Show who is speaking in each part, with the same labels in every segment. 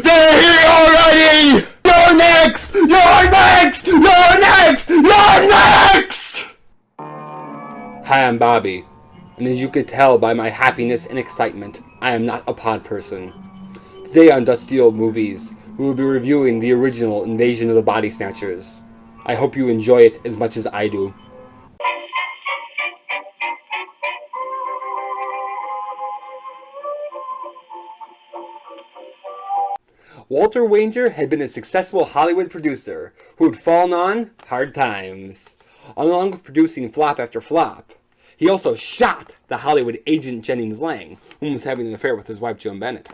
Speaker 1: They're here already! You're next! You're next! You're next! You're next! Hi, I'm Bobby, and as you could tell by my happiness and excitement, I am not a pod person. Today on Dusty Old Movies, we will be reviewing the original Invasion of the Body Snatchers. I hope you enjoy it as much as I do. Walter Wanger had been a successful Hollywood producer who had fallen on hard times. Along with producing flop after flop, he also shot the Hollywood agent Jennings Lang, whom was having an affair with his wife Joan Bennett.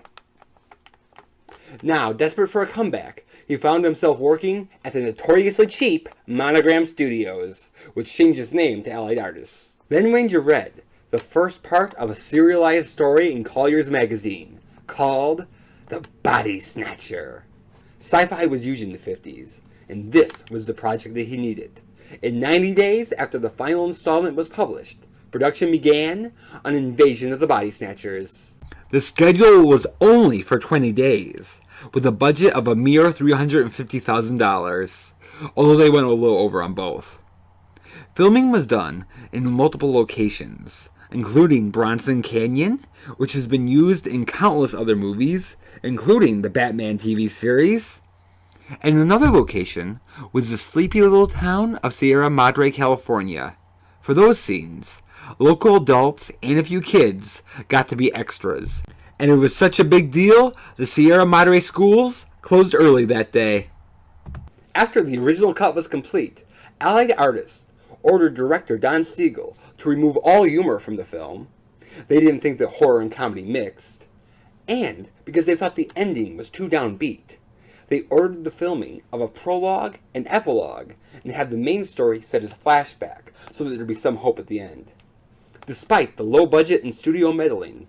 Speaker 1: Now, desperate for a comeback, he found himself working at the notoriously cheap Monogram Studios, which changed its name to Allied Artists. Then Wanger read the first part of a serialized story in Collier's magazine called The Body Snatcher. Sci-fi was huge in the 50s, and this was the project that he needed. In 90 days after the final installment was published, production began on Invasion of the Body Snatchers. The schedule was only for 20 days, with a budget of a mere $350,000, although they went a little over on both. Filming was done in multiple locations, including Bronson Canyon, which has been used in countless other movies, including the Batman TV series. And another location was the sleepy little town of Sierra Madre, California. For those scenes, local adults and a few kids got to be extras. And it was such a big deal, the Sierra Madre schools closed early that day. After the original cut was complete, Allied Artists ordered director Don Siegel to remove all humor from the film. They didn't think that horror and comedy mixed. And because they thought the ending was too downbeat, they ordered the filming of a prologue and epilogue and had the main story set as a flashback so that there'd be some hope at the end. Despite the low budget and studio meddling,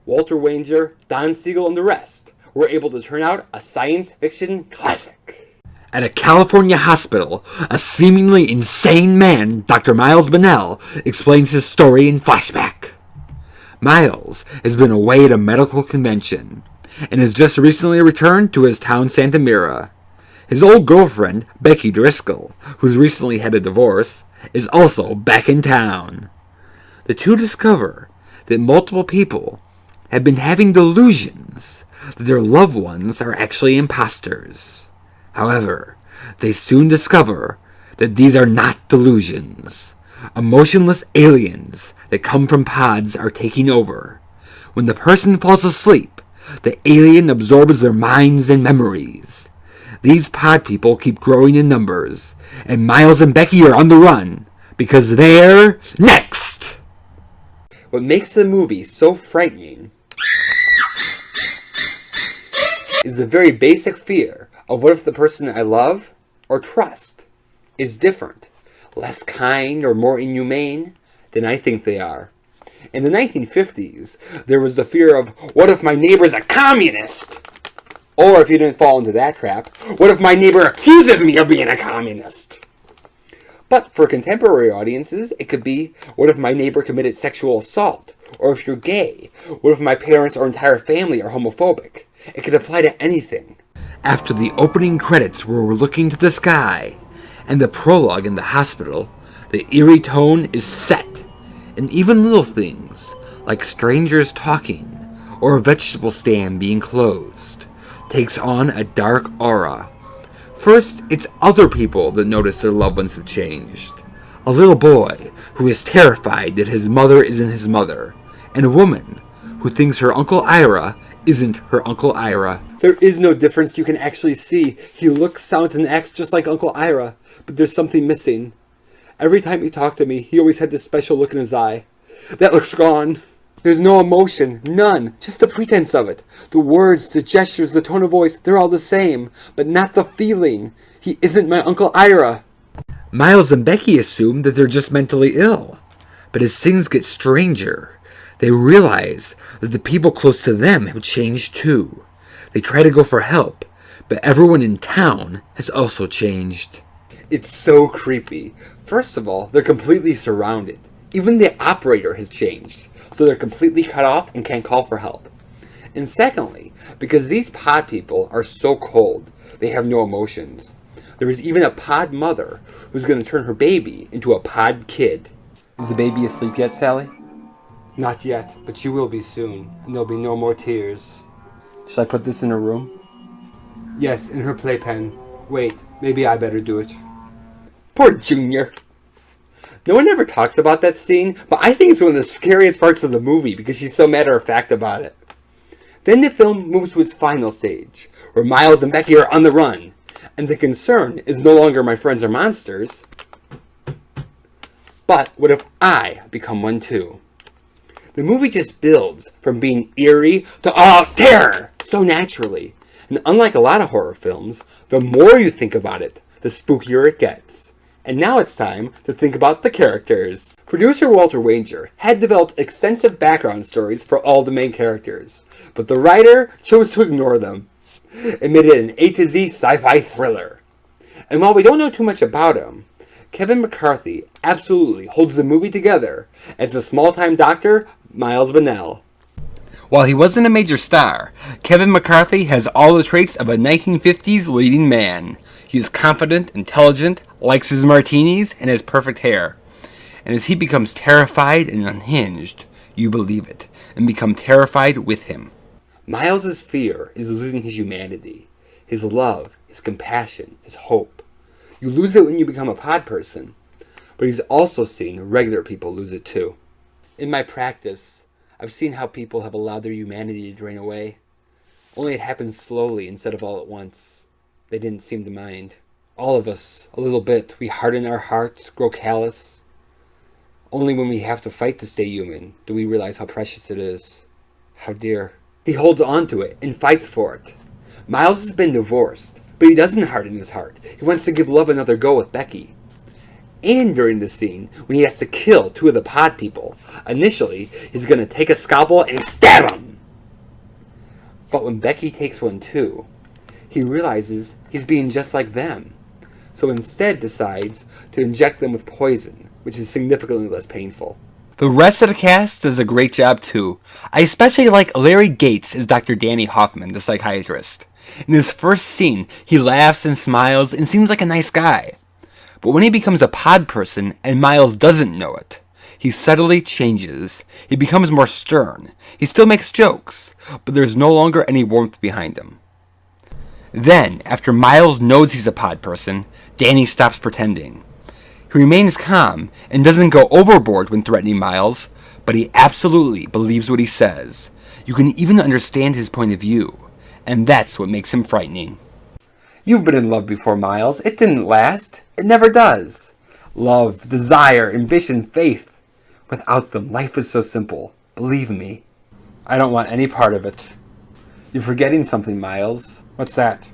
Speaker 1: Walter Wanger, Don Siegel, and the rest were able to turn out a science fiction classic. At a California hospital, a seemingly insane man, Dr. Miles Bennell, explains his story in flashback. Miles has been away at a medical convention and has just recently returned to his town Santa Mira. His old girlfriend, Becky Driscoll, who's recently had a divorce, is also back in town. The two discover that multiple people have been having delusions that their loved ones are actually imposters. However, they soon discover that these are not delusions. Emotionless aliens that come from pods are taking over. When the person falls asleep, the alien absorbs their minds and memories. These pod people keep growing in numbers, and Miles and Becky are on the run because they're next! What makes the movie so frightening is the very basic fear of what if the person I love or trust is different, less kind or more inhumane than I think they are. In the 1950s, there was the fear of, what if my neighbor's a communist? Or if you didn't fall into that trap, what if my neighbor accuses me of being a communist? But for contemporary audiences, it could be, what if my neighbor committed sexual assault? Or if you're gay, what if my parents or entire family are homophobic? It could apply to anything. After the opening credits were looking to the sky, and the prologue in the hospital, the eerie tone is set, and even little things, like strangers talking, or a vegetable stand being closed, takes on a dark aura. First, it's other people that notice their loved ones have changed. A little boy who is terrified that his mother isn't his mother, and a woman who thinks her Uncle Ira isn't her Uncle Ira. There is no difference you can actually see. He looks, sounds, and acts just like Uncle Ira, but there's something missing. Every time he talked to me, he always had this special look in his eye. That look's gone. There's no emotion, none, just the pretense of it. The words, the gestures, the tone of voice, they're all the same, but not the feeling. He isn't my Uncle Ira. Miles and Becky assume that they're just mentally ill, but as things get stranger, they realize that the people close to them have changed too. They try to go for help, but everyone in town has also changed. It's so creepy. First of all, they're completely surrounded. Even the operator has changed, so they're completely cut off and can't call for help. And secondly, because these pod people are so cold, they have no emotions. There is even a pod mother who's going to turn her baby into a pod kid. Is the baby asleep yet, Sally? Not yet, but she will be soon, and there'll be no more tears. Shall I put this in her room? Yes, in her playpen. Wait, maybe I better do it. Poor Junior. No one ever talks about that scene, but I think it's one of the scariest parts of the movie because she's so matter-of-fact about it. Then the film moves to its final stage, where Miles and Becky are on the run, and the concern is no longer my friends are monsters, but what if I become one too? The movie just builds from being eerie to terror so naturally. And unlike a lot of horror films, the more you think about it, the spookier it gets. And now it's time to think about the characters. Producer Walter Wanger had developed extensive background stories for all the main characters, but the writer chose to ignore them and made it an A to Z sci-fi thriller. And while we don't know too much about him, Kevin McCarthy absolutely holds the movie together as the small-time doctor, Miles Bennell. While he wasn't a major star, Kevin McCarthy has all the traits of a 1950s leading man. He is confident, intelligent, likes his martinis, and has perfect hair. And as he becomes terrified and unhinged, you believe it, and become terrified with him. Miles's fear is losing his humanity, his love, his compassion, his hope. You lose it when you become a pod person, but he's also seen regular people lose it too. In my practice, I've seen how people have allowed their humanity to drain away. Only it happens slowly instead of all at once. They didn't seem to mind. All of us, a little bit, we harden our hearts, grow callous. Only when we have to fight to stay human do we realize how precious it is. How dear. He holds on to it and fights for it. Miles has been divorced, but he doesn't harden his heart. He wants to give love another go with Becky. And during the scene, when he has to kill two of the pod people, initially, he's going to take a scalpel and stab them. But when Becky takes one too, he realizes he's being just like them. So instead decides to inject them with poison, which is significantly less painful. The rest of the cast does a great job too. I especially like Larry Gates as Dr. Danny Hoffman, the psychiatrist. In his first scene, he laughs and smiles and seems like a nice guy. But when he becomes a pod person and Miles doesn't know it, he subtly changes. He becomes more stern. He still makes jokes, but there's no longer any warmth behind him. Then, after Miles knows he's a pod person, Danny stops pretending. He remains calm and doesn't go overboard when threatening Miles, but he absolutely believes what he says. You can even understand his point of view, and that's what makes him frightening. You've been in love before, Miles. It didn't last. It never does. Love, desire, ambition, faith. Without them, life is so simple. Believe me. I don't want any part of it. You're forgetting something, Miles. What's that?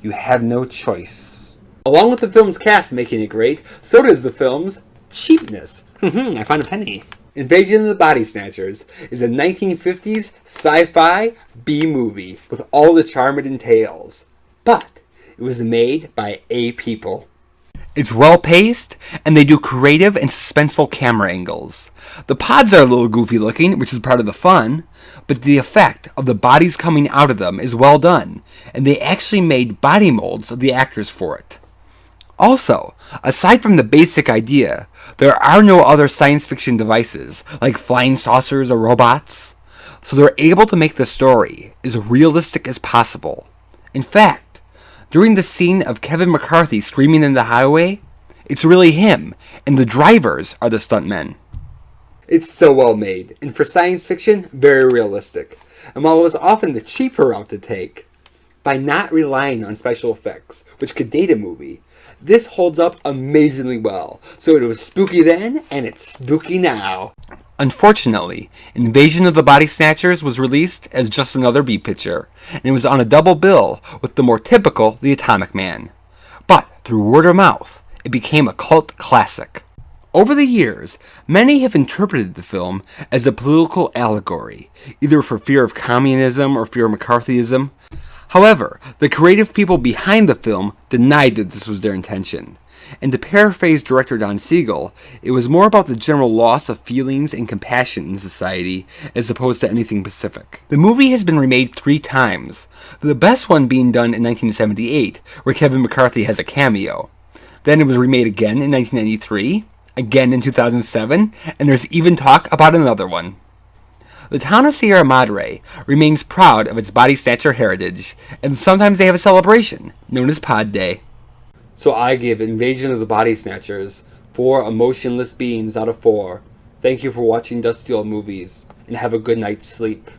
Speaker 1: You have no choice. Along with the film's cast making it great, so does the film's cheapness. I found a penny. Invasion of the Body Snatchers is a 1950s sci-fi B-movie with all the charm it entails. But it was made by A people. It's well-paced, and they do creative and suspenseful camera angles. The pods are a little goofy looking, which is part of the fun, but the effect of the bodies coming out of them is well done, and they actually made body molds of the actors for it. Also, aside from the basic idea, there are no other science fiction devices, like flying saucers or robots, so they're able to make the story as realistic as possible. In fact, during the scene of Kevin McCarthy screaming in the highway, it's really him, and the drivers are the stuntmen. It's so well made, and for science fiction, very realistic. And while it was often the cheaper route to take, by not relying on special effects, which could date a movie, this holds up amazingly well. So it was spooky then, and it's spooky now. Unfortunately, Invasion of the Body Snatchers was released as just another B picture, and it was on a double bill with the more typical The Atomic Man. But through word of mouth, it became a cult classic. Over the years, many have interpreted the film as a political allegory, either for fear of communism or fear of McCarthyism. However, the creative people behind the film denied that this was their intention. And to paraphrase director Don Siegel, it was more about the general loss of feelings and compassion in society as opposed to anything specific. The movie has been remade 3 times, the best one being done in 1978, where Kevin McCarthy has a cameo. Then it was remade again in 1993, again in 2007, and there's even talk about another one. The town of Sierra Madre remains proud of its Body Snatcher heritage, and sometimes they have a celebration, known as Pod Day. So I give Invasion of the Body Snatchers 4 emotionless beings out of 4. Thank you for watching Dusty Old Movies, and have a good night's sleep.